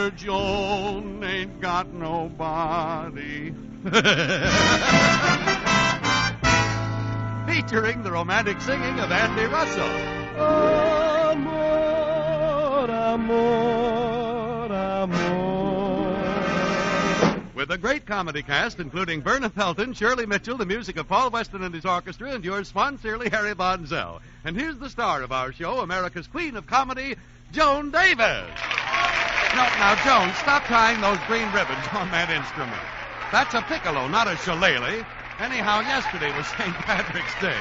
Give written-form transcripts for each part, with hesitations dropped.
Poor Joan ain't got nobody. Featuring the romantic singing of Andy Russell. Amor, amor, amor. With a great comedy cast, including Verna Felton, Shirley Mitchell, the music of Paul Weston and his orchestra, and yours sincerely, Harry Bonzell. And here's the star of our show, America's Queen of Comedy, Joan Davis. Now, Joan, stop tying those green ribbons on that instrument. That's a piccolo, not a shillelagh. Anyhow, yesterday was St. Patrick's Day.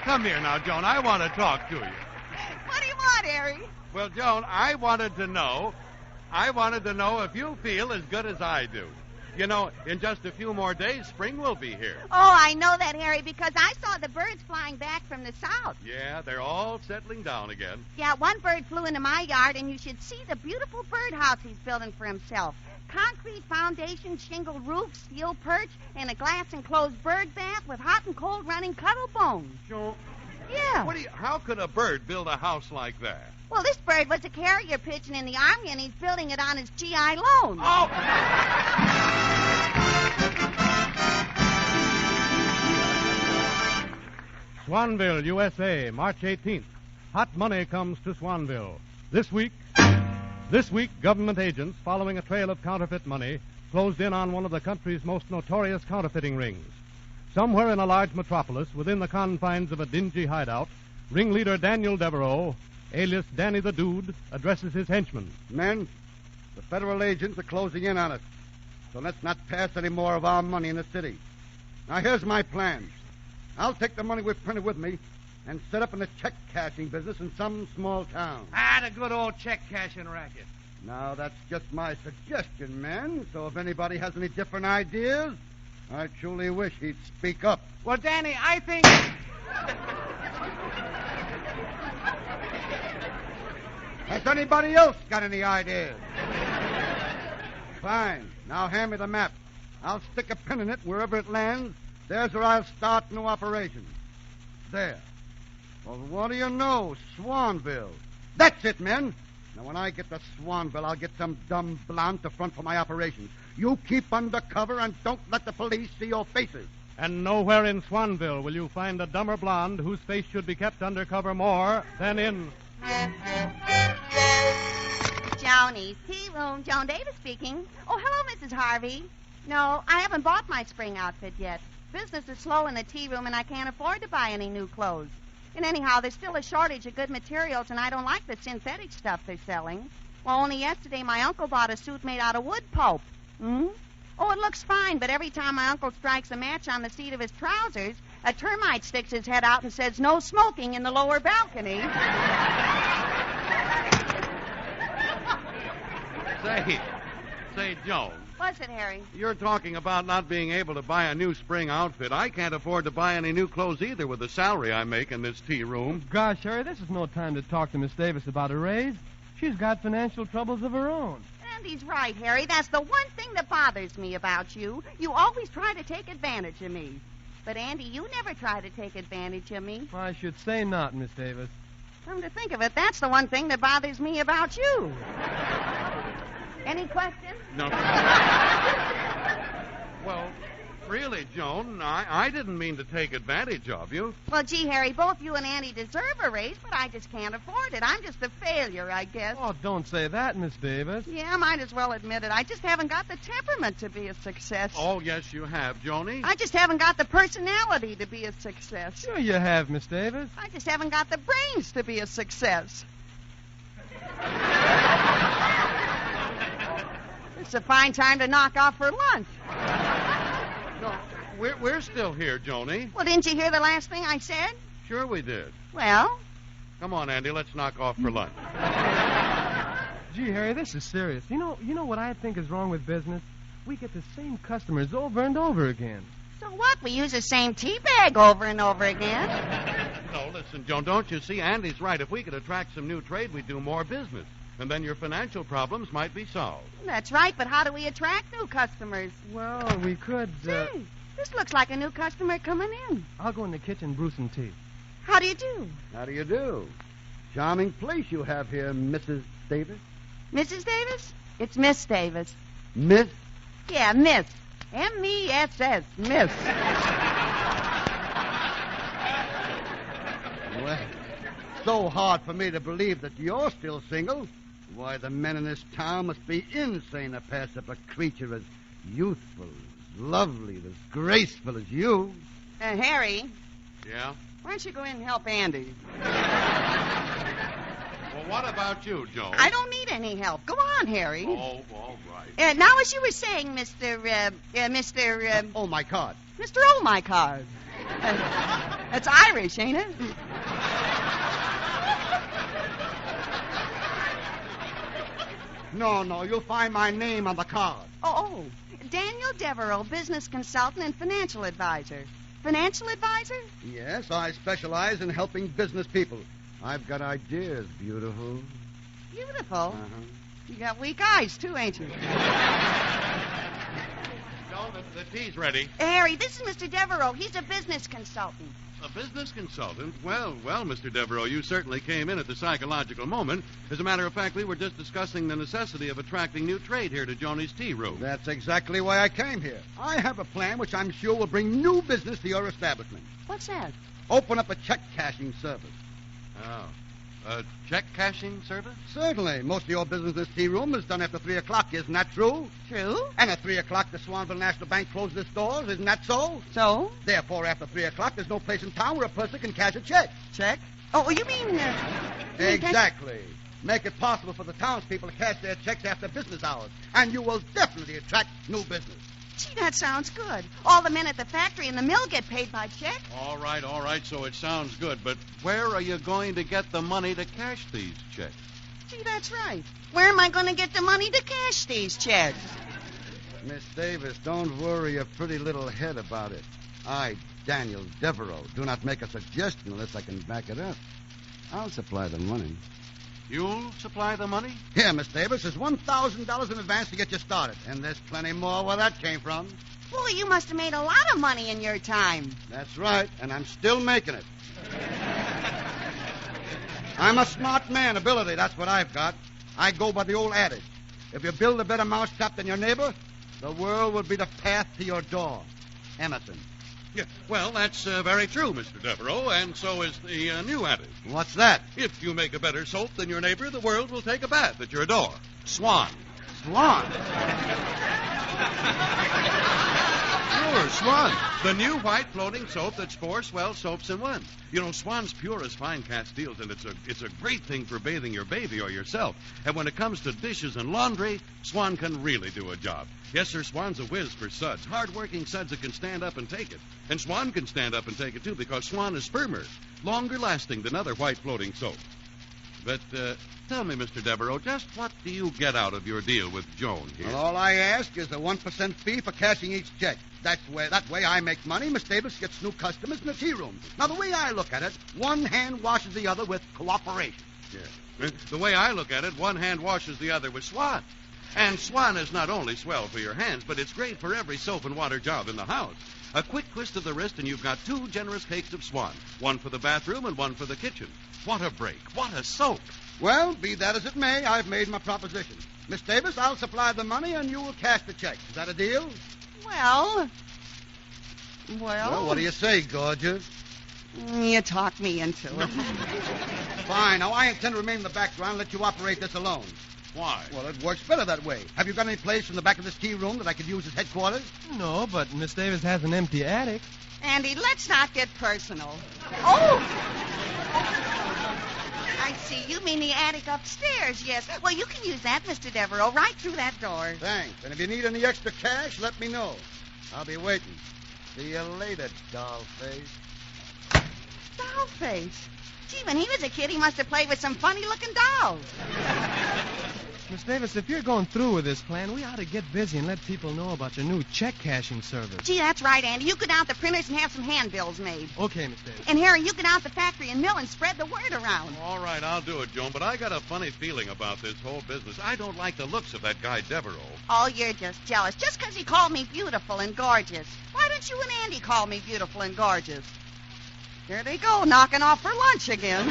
Come here now, Joan. I want to talk to you. What do you want, Harry? Well, Joan, I wanted to know if you feel as good as I do. You know, in just a few more days, spring will be here. Oh, I know that, Harry, because I saw the birds flying back from the south. Yeah, they're all settling down again. Yeah, one bird flew into my yard, and you should see the beautiful birdhouse he's building for himself. Concrete foundation, shingled roof, steel perch, and a glass-enclosed bird bath with hot and cold running cuddle bones. Joan, Yeah. how could a bird build a house like that? Well, this bird was a carrier pigeon in the Army, and he's building it on his GI loan. Oh! Swanville, USA, March 18th. Hot money comes to Swanville. This week, government agents, following a trail of counterfeit money, closed in on one of the country's most notorious counterfeiting rings. Somewhere in a large metropolis, within the confines of a dingy hideout, ringleader Daniel Devereaux, alias Danny the Dude, addresses his henchmen. Men, the federal agents are closing in on us, so let's not pass any more of our money in the city. Now, here's my plan. I'll take the money we've printed with me and set up in the check-cashing business in some small town. The good old check-cashing racket. Now, that's just my suggestion, men, so if anybody has any different ideas, I truly wish he'd speak up. Well, Danny, I think... Has anybody else got any ideas? Fine. Now hand me the map. I'll stick a pin in it wherever it lands. There's where I'll start new operations. There. Well, what do you know? Swanville. That's it, men. Now, when I get to Swanville, I'll get some dumb blonde to front for my operations. You keep under cover and don't let the police see your faces. And nowhere in Swanville will you find a dumber blonde whose face should be kept under cover more than in... Joanie's Tea Room. Joan Davis speaking. Oh, hello, Mrs. Harvey. No, I haven't bought my spring outfit yet. Business is slow in the tea room, and I can't afford to buy any new clothes. And anyhow, there's still a shortage of good materials, and I don't like the synthetic stuff they're selling. Well, only yesterday my uncle bought a suit made out of wood pulp. Oh, it looks fine, but every time my uncle strikes a match on the seat of his trousers, a termite sticks his head out and says, "No smoking in the lower balcony." Say, Joan. What's it, Harry? You're talking about not being able to buy a new spring outfit. I can't afford to buy any new clothes either with the salary I make in this tea room. Gosh, Harry, this is no time to talk to Miss Davis about a raise. She's got financial troubles of her own. Andy's right, Harry. That's the one thing that bothers me about you. You always try to take advantage of me. But, Andy, you never try to take advantage of me. I should say not, Miss Davis. Come to think of it, that's the one thing that bothers me about you. Any questions? No. Well, really, Joan, I didn't mean to take advantage of you. Well, gee, Harry, both you and Andy deserve a raise, but I just can't afford it. I'm just a failure, I guess. Oh, don't say that, Miss Davis. Yeah, I might as well admit it. I just haven't got the temperament to be a success. Oh, yes, you have, Joni. I just haven't got the personality to be a success. Sure you have, Miss Davis. I just haven't got the brains to be a success. It's a fine time to knock off for lunch. No, we're still here, Joni. Well, didn't you hear the last thing I said? Sure we did. Well? Come on, Andy, let's knock off for lunch. Gee, Harry, this is serious. You know what I think is wrong with business? We get the same customers over and over again. So what? We use the same tea bag over and over again? No, listen, Joan, don't you see? Andy's right. If we could attract some new trade, we'd do more business. And then your financial problems might be solved. That's right, but how do we attract new customers? Well, we could... Say, this looks like a new customer coming in. I'll go in the kitchen and brew some tea. How do you do? How do you do? Charming place you have here, Mrs. Davis. Mrs. Davis? It's Miss Davis. Miss? Yeah, Miss. M-E-S-S, Miss. Well, so hard for me to believe that you're still single. Why, the men in this town must be insane to pass up a creature as youthful, as lovely, as graceful as you. Harry, Yeah? why don't you go in and help Andy? Well, what about you, Joan? I don't need any help. Go on, Harry. Oh, all right. Now, as you were saying, Mr. Oh, my card. Mr. Oh My Card. That's Irish, ain't it? No, you'll find my name on the card. Oh, Daniel Devereaux, business consultant and financial advisor. Financial advisor? Yes, I specialize in helping business people. I've got ideas, beautiful. Beautiful. Uh-huh. You got weak eyes, too, ain't you? Joan, the tea's ready. Harry, this is Mr. Devereaux. He's a business consultant. A business consultant? Well, Mr. Devereaux, you certainly came in at the psychological moment. As a matter of fact, we were just discussing the necessity of attracting new trade here to Joni's Tea Room. That's exactly why I came here. I have a plan which I'm sure will bring new business to your establishment. What's that? Open up a check cashing service. Oh. A check cashing service? Certainly. Most of your business in this tea room is done after 3 o'clock. Isn't that true? True. And at 3 o'clock, the Swanville National Bank closes its doors. Isn't that so? So? Therefore, after 3 o'clock, there's no place in town where a person can cash a check. Check? Oh, you mean... Exactly. Make it possible for the townspeople to cash their checks after business hours. And you will definitely attract new business. Gee, that sounds good. All the men at the factory and the mill get paid by check. All right, so it sounds good. But where are you going to get the money to cash these checks? Gee, that's right. Where am I going to get the money to cash these checks? Miss Davis, don't worry your pretty little head about it. I, Daniel Devereaux, do not make a suggestion unless I can back it up. I'll supply the money. You'll supply the money? Here, Miss Davis, there's $1,000 in advance to get you started. And there's plenty more where that came from. Boy, you must have made a lot of money in your time. That's right, and I'm still making it. I'm a smart man, ability, that's what I've got. I go by the old adage. If you build a better mousetrap than your neighbor, the world will be the path to your door. Emerson. Yeah, well, that's very true, Mr. Devereaux, and so is the new adage. What's that? If you make a better soap than your neighbor, the world will take a bath at your door. Swan. Swan. Sure, Swan. The new white floating soap that's 4 swell soaps in one. You know, Swan's pure as fine cat steels, and it's a great thing for bathing your baby or yourself. And when it comes to dishes and laundry, Swan can really do a job. Yes, sir, Swan's a whiz for suds. Hard-working suds that can stand up and take it. And Swan can stand up and take it, too, because Swan is firmer, longer-lasting than other white floating soap. But tell me, Mr. Devereaux, just what do you get out of your deal with Joan here? Well, all I ask is a 1% fee for cashing each check. That way I make money. Miss Davis gets new customers in the tea room. Now, the way I look at it, one hand washes the other with cooperation. Yeah. The way I look at it, one hand washes the other with Swan. And Swan is not only swell for your hands, but it's great for every soap and water job in the house. A quick twist of the wrist, and you've got 2 generous cakes of Swan. One for the bathroom and one for the kitchen. What a break. What a soap. Well, be that as it may, I've made my proposition. Miss Davis, I'll supply the money and you will cash the check. Is that a deal? Well, Well, what do you say, gorgeous? you talked me into it. Fine. Now, I intend to remain in the background and let you operate this alone. Why? Well, it works better that way. Have you got any place in the back of this tea room that I could use as headquarters? No, but Miss Davis has an empty attic. Andy, let's not get personal. Oh! I see. You mean the attic upstairs, yes. Well, you can use that, Mr. Devereaux, right through that door. Thanks. And if you need any extra cash, let me know. I'll be waiting. See you later, dollface. Dollface? Gee, when he was a kid, he must have played with some funny-looking dolls. Miss Davis, if you're going through with this plan, we ought to get busy and let people know about your new check cashing service. Gee, that's right, Andy. You get out the printers and have some handbills made. Okay, Miss Davis. And Harry, you get out the factory and mill and spread the word around. All right, I'll do it, Joan, but I got a funny feeling about this whole business. I don't like the looks of that guy Devereaux. Oh, you're just jealous. Just because he called me beautiful and gorgeous. Why don't you and Andy call me beautiful and gorgeous? Here they go, knocking off for lunch again.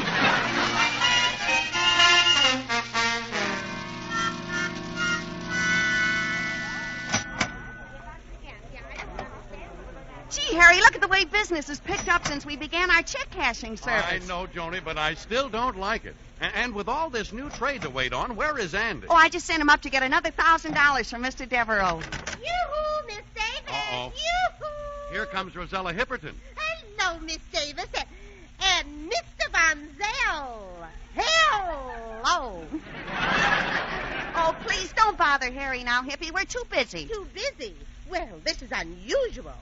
Gee, Harry, look at the way business has picked up since we began our check cashing service. I know, Joni, but I still don't like it. And with all this new trade to wait on, where is Andy? Oh, I just sent him up to get another $1,000 from Mr. Devereaux. Yoo-hoo, Miss Davis. Uh-oh. Yoo-hoo. Here comes Rosella Hipperton. Hello, Miss Davis. And Mr. Von Zell. Hello. Oh, please don't bother Harry now, Hippie. We're too busy. Too busy? Well, this is unusual.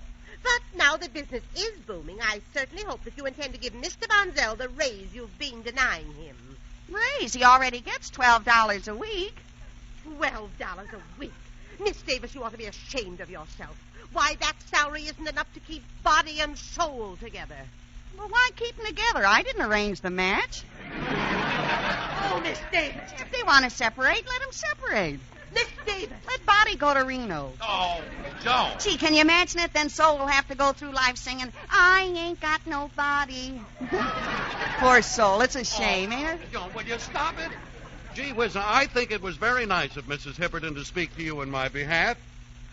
But now that business is booming, I certainly hope that you intend to give Mr. Von Zell the raise you've been denying him. Raise? He already gets $12 a week. $12 a week? Miss Davis, you ought to be ashamed of yourself. Why, that salary isn't enough to keep body and soul together. Well, why keep them together? I didn't arrange the match. Oh, Miss Davis. If they want to separate, let them separate. Miss Davis. Let Body go to Reno. Oh, don't. Gee, can you imagine it? Then Soul will have to go through life singing, I ain't got no body. Poor Soul. It's a shame, ain't it? Joan, will you stop it? Gee whiz, I think it was very nice of Mrs. Hipperton to speak to you in my behalf.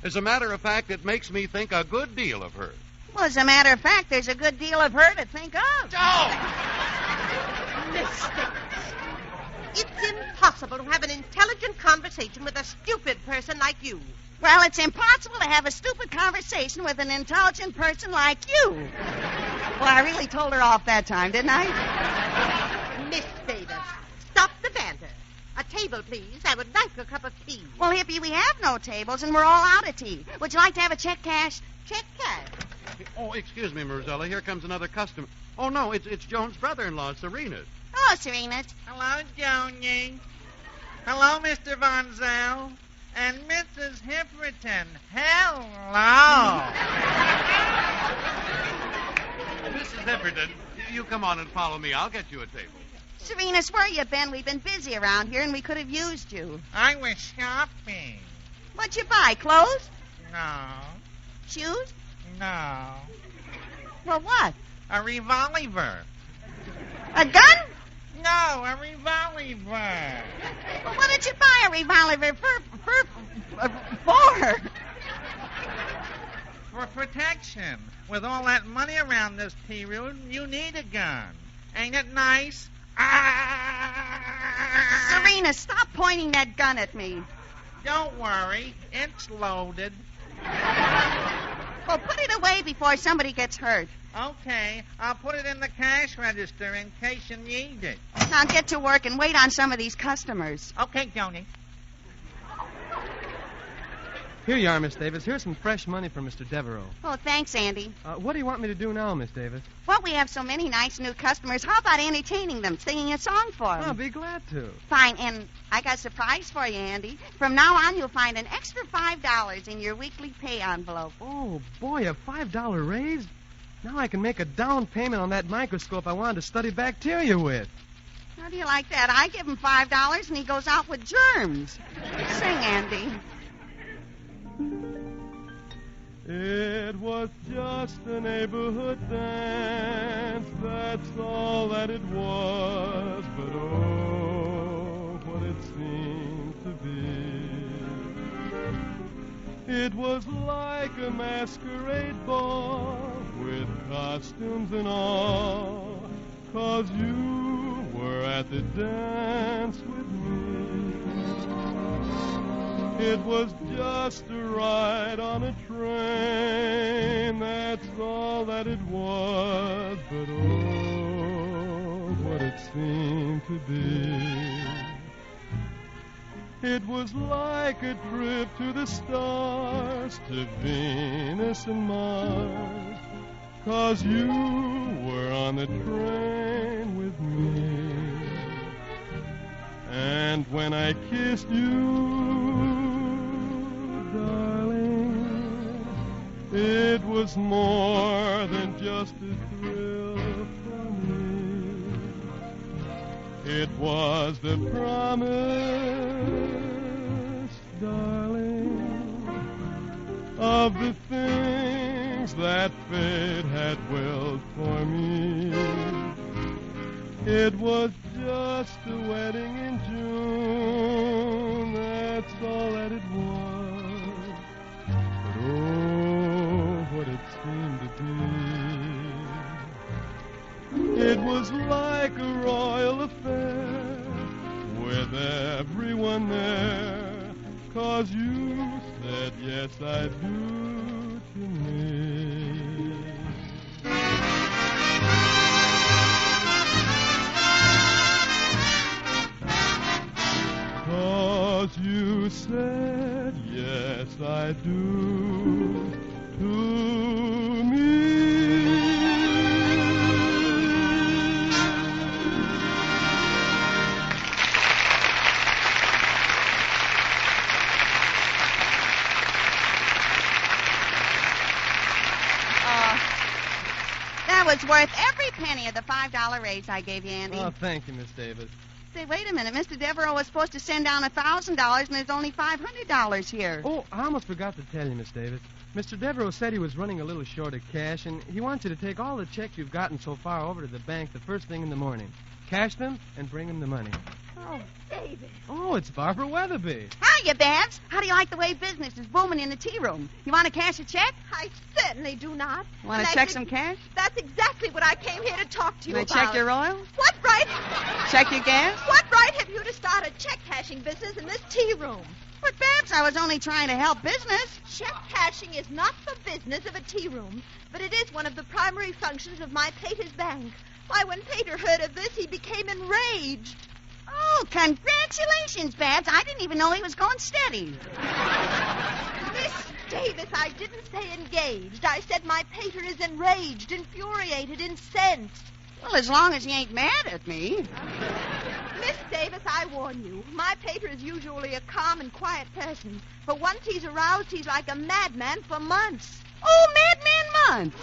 As a matter of fact, it makes me think a good deal of her. Well, as a matter of fact, there's a good deal of her to think of. Joan! Miss Davis. It's impossible to have an intelligent conversation with a stupid person like you. Well, it's impossible to have a stupid conversation with an intelligent person like you. Well, I really told her off that time, didn't I? Miss Davis, stop the banter. A table, please. I would like a cup of tea. Well, Hippie, we have no tables, and we're all out of tea. Would you like to have a check cashed? Check cash. Oh, excuse me, Rosella. Here comes another customer. Oh, no, it's Joan's brother-in-law, Serena. Hello, Serena. Hello, Joni. Hello, Mr. Von Zell. And Mrs. Hipperton. Hello. Mrs. Hipperton, you come on and follow me. I'll get you a table. Serena, where you been? We've been busy around here, and we could have used you. I was shopping. What'd you buy, clothes? No. Shoes? No. Well, what? A revolver. A gun? No, a revolver. Well, what did you buy a revolver for? For protection. With all that money around this tea room, you need a gun. Ain't it nice? Serena, stop pointing that gun at me. Don't worry. It's loaded. Well, put it away before somebody gets hurt. Okay, I'll put it in the cash register in case you need it. Now get to work and wait on some of these customers. Okay, Joni. Here you are, Miss Davis. Here's some fresh money from Mr. Devereaux. Oh, thanks, Andy. What do you want me to do now, Miss Davis? Well, we have so many nice new customers. How about entertaining them, singing a song for them? I'll be glad to. Fine, and I got a surprise for you, Andy. From now on, you'll find an extra $5 in your weekly pay envelope. Oh, boy, a $5 raise? Now I can make a down payment on that microscope I wanted to study bacteria with. How do you like that? I give him $5 and he goes out with germs. Sing, Andy. It was just a neighborhood dance, that's all that it was, but oh, what it seemed to be. It was like a masquerade ball with costumes and all, 'cause you were at the dance with me. It was just a ride on a train, that's all that it was, but oh, what it seemed to be. It was like a trip to the stars, to Venus and Mars, 'cause you were on the train with me. And when I kissed you, it was more than just a thrill for me. It was the promise, darling, of the things that fate had willed for me. It was just a wedding in June, that's all that it was. But oh, what it seemed to was like a royal affair with everyone there, 'cause you said yes I do to me. 'Cause you said yes I do to me. That was worth every penny of the $5 raise I gave you, Andy. Oh, thank you, Miss Davis. Say, wait a minute. Mr. Devereaux was supposed to send down $1,000, and there's only $500 here. Oh, I almost forgot to tell you, Miss Davis. Mr. Devereaux said he was running a little short of cash, and he wants you to take all the checks you've gotten so far over to the bank the first thing in the morning. Cash them and bring him the money. Oh, David. Oh, it's Barbara Weatherby. Hiya, Babs. How do you like the way business is booming in the tea room? You want to cash a check? I certainly do not. Want And to check some cash? That's exactly what I came here to talk to you Want to about. check your oil? What right? Check your gas? What right have you to start a check cashing business in this tea room? But, Babs, I was only trying to help business. Check cashing is not the business of a tea room, but it is one of the primary functions of my Pater's bank. Why, when Pater heard of this, he became enraged. Oh, congratulations, Babs. I didn't even know he was going steady. Miss Davis, I didn't say engaged. I said my Pater is enraged, infuriated, incensed. Well, as long as he ain't mad at me. Miss Davis, I warn you, my Pater is usually a calm and quiet person, but once he's aroused, he's like a madman for months. Oh, Madman Month.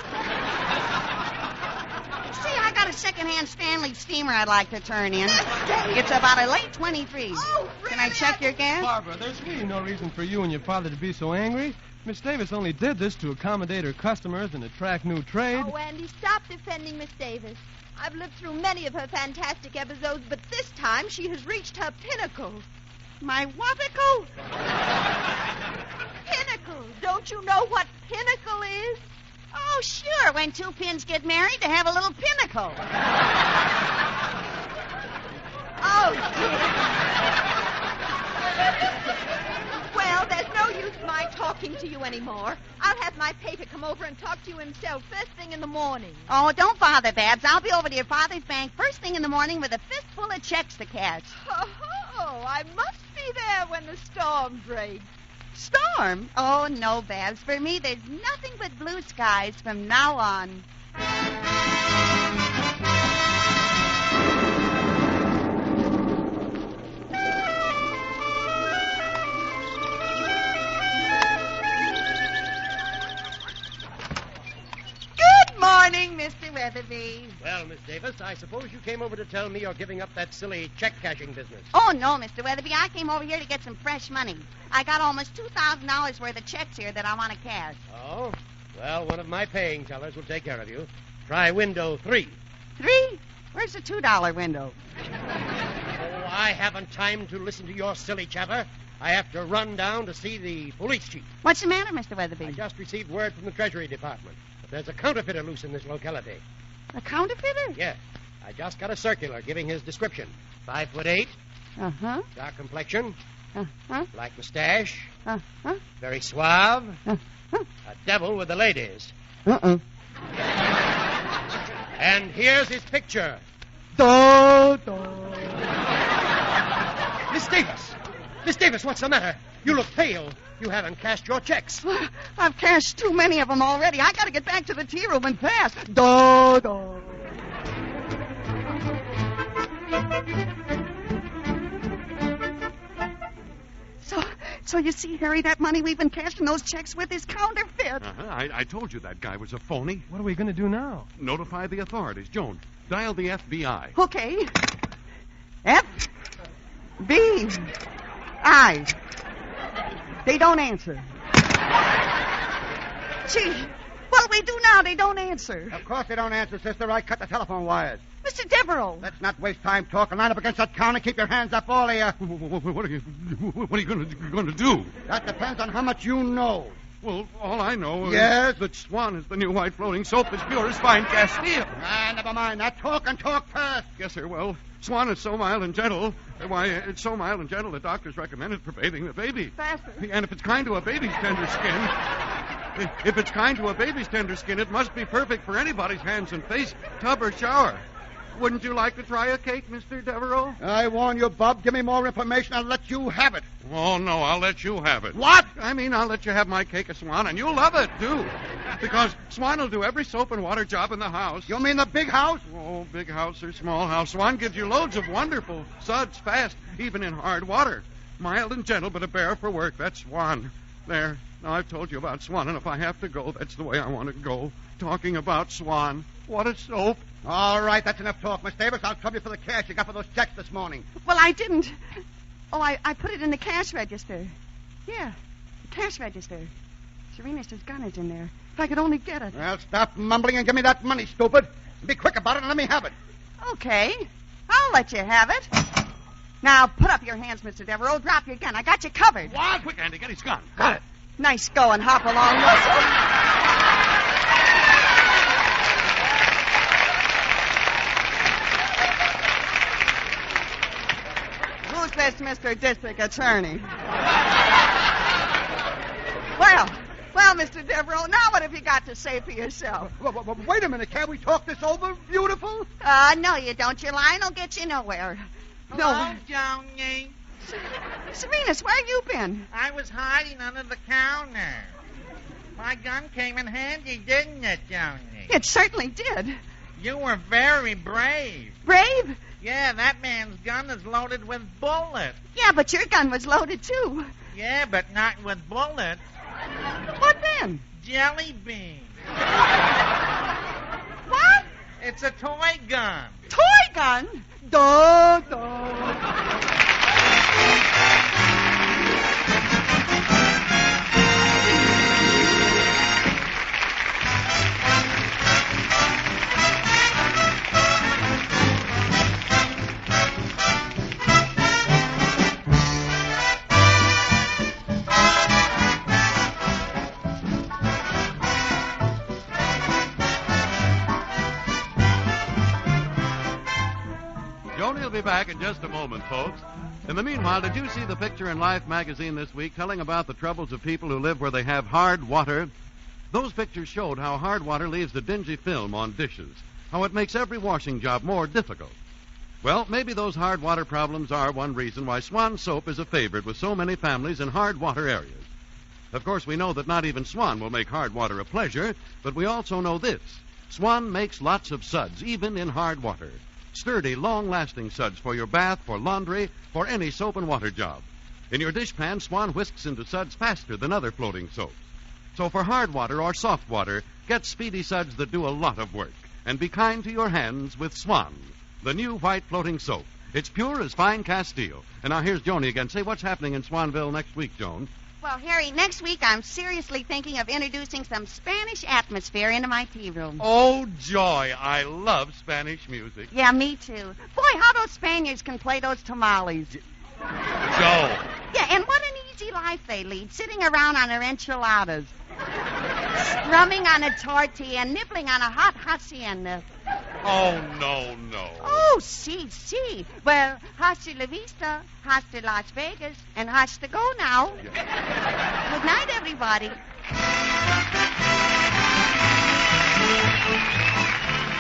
See, I got a second-hand Stanley steamer I'd like to turn in. It's about a late 23. Oh, really? Can I check your gas? Barbara, there's really no reason for you and your father to be so angry. Miss Davis only did this to accommodate her customers and attract new trade. Oh, Andy, stop defending Miss Davis. I've lived through many of her fantastic episodes, but this time she has reached her pinnacle. My whaticle? Pinnacle. Don't you know what pinnacle is? Oh, sure. When two pins get married, they have a little pinnacle. Oh, dear. Well, there's no use my talking to you anymore. I'll have my Pater come over and talk to you himself first thing in the morning. Oh, don't bother, Babs. I'll be over to your father's bank first thing in the morning with a fistful of checks to cash. Oh, I must be there when the storm breaks. Storm? Oh, no, Babs. For me, there's nothing but blue skies from now on. Good morning, Mr. Weatherby. Well, Miss Davis, I suppose you came over to tell me you're giving up that silly check-cashing business. Oh, no, Mr. Weatherby. I came over here to get some fresh money. I got almost $2,000 worth of checks here that I want to cash. Oh? Well, one of my paying tellers will take care of you. Try window 3. 3? Where's the $2 window? Oh, I haven't time to listen to your silly chatter. I have to run down to see the police chief. What's the matter, Mr. Weatherby? I just received word from the Treasury Department that there's a counterfeiter loose in this locality. A counterfeiter? Yes. I just got a circular giving his description. 5'8", Uh-huh. dark complexion, Uh-huh. black mustache, Uh-huh. very suave, Uh-huh. a devil with the ladies. Uh-uh. And here's his picture. Miss Davis! Miss Davis, what's the matter? You look pale. You haven't cashed your checks. I've cashed too many of them already. I got to get back to the tea room and pass. So you see, Harry, that money we've been cashing those checks with is counterfeit. Uh-huh. I told you that guy was a phony. What are we going to do now? Notify the authorities. Joan, dial the FBI. Okay. FBI. They don't answer. Gee, what'll we do now? They don't answer. Of course they don't answer, sister. I cut the telephone wires. Mr. Devereaux. Let's not waste time talking. Line up against that counter. Keep your hands up, all of you. What are you going to do? That depends on how much you know. Well, all I know is Yes? that Swan is the new white floating soap as pure as fine Castile. Never mind. Now talk and talk fast. Yes, sir. Well, Swan is so mild and gentle. Why, it's so mild and gentle that doctors recommend it for bathing the baby. Faster. And if it's kind to a baby's tender skin, it must be perfect for anybody's hands and face, tub or shower. Wouldn't you like to try a cake, Mr. Devereaux? I warn you, Bob. Give me more information. I'll let you have it. Oh, no, I'll let you have it. What? I mean, I'll let you have my cake of Swan, and you'll love it, too. Because Swan will do every soap and water job in the house. You mean the big house? Oh, big house or small house. Swan gives you loads of wonderful suds fast, even in hard water. Mild and gentle, but a bear for work. That's Swan. There. Now, I've told you about Swan, and if I have to go, that's the way I want to go. Talking about Swan. What a soap. All right, that's enough talk, Miss Davis. I'll trouble you for the cash you got for those checks this morning. Well, I didn't. Oh, I put it in the cash register. Yeah, the cash register. Serena's gun is in there. If I could only get it. Well, stop mumbling and give me that money, stupid. Be quick about it and let me have it. Okay, I'll let you have it. Now, put up your hands, Mr. Devereaux. Drop your gun. I got you covered. What? Quick, Andy, get his gun. Got it. Nice going, hop along, Russell. Who's this Mr. District Attorney? Well, Mr. Devereaux, now what have you got to say for yourself? Wait a minute. Can't we talk this over, beautiful? No, you don't. Your line will get you nowhere. Hello, Joanie. Serenas, where have you been? I was hiding under the counter. My gun came in handy, didn't it, Joanie? It certainly did. You were very brave. Brave? Yeah, that man's gun is loaded with bullets. Yeah, but your gun was loaded, too. Yeah, but not with bullets. What then? Jelly beans. What? It's a toy gun. Toy gun? Duh. Joni will be back in just a moment, folks. In the meanwhile, did you see the Picture in Life magazine this week telling about the troubles of people who live where they have hard water? Those pictures showed how hard water leaves a dingy film on dishes, how it makes every washing job more difficult. Well, maybe those hard water problems are one reason why Swan soap is a favorite with so many families in hard water areas. Of course, we know that not even Swan will make hard water a pleasure, but we also know this. Swan makes lots of suds, even in hard water. Sturdy, long-lasting suds for your bath, for laundry, for any soap and water job. In your dishpan, Swan whisks into suds faster than other floating soaps. So for hard water or soft water, get speedy suds that do a lot of work. And be kind to your hands with Swan, the new white floating soap. It's pure as fine Castile. And now here's Joni again. Say, what's happening in Swanville next week, Joan? Well, Harry, next week I'm seriously thinking of introducing some Spanish atmosphere into my tea room. Oh, joy. I love Spanish music. Yeah, me too. Boy, how those Spaniards can play those tamales. Joe. Yeah, and what an easy life they lead, sitting around on their enchiladas, strumming on a tortilla and nibbling on a hot hacienda. Oh, no. Oh, si. Well, hasta la vista, hasta Las Vegas, and hasta go now. Good night, everybody.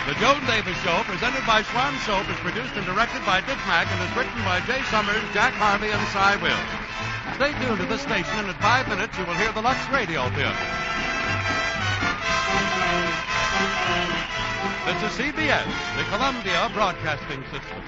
The Joan Davis Show, presented by Swan Soap, is produced and directed by Dick Mack and is written by Jay Summers, Jack Harvey, and Cy Wills. Stay tuned to this station, and in 5 minutes you will hear the Lux Radio Pin. This is CBS, the Columbia Broadcasting System.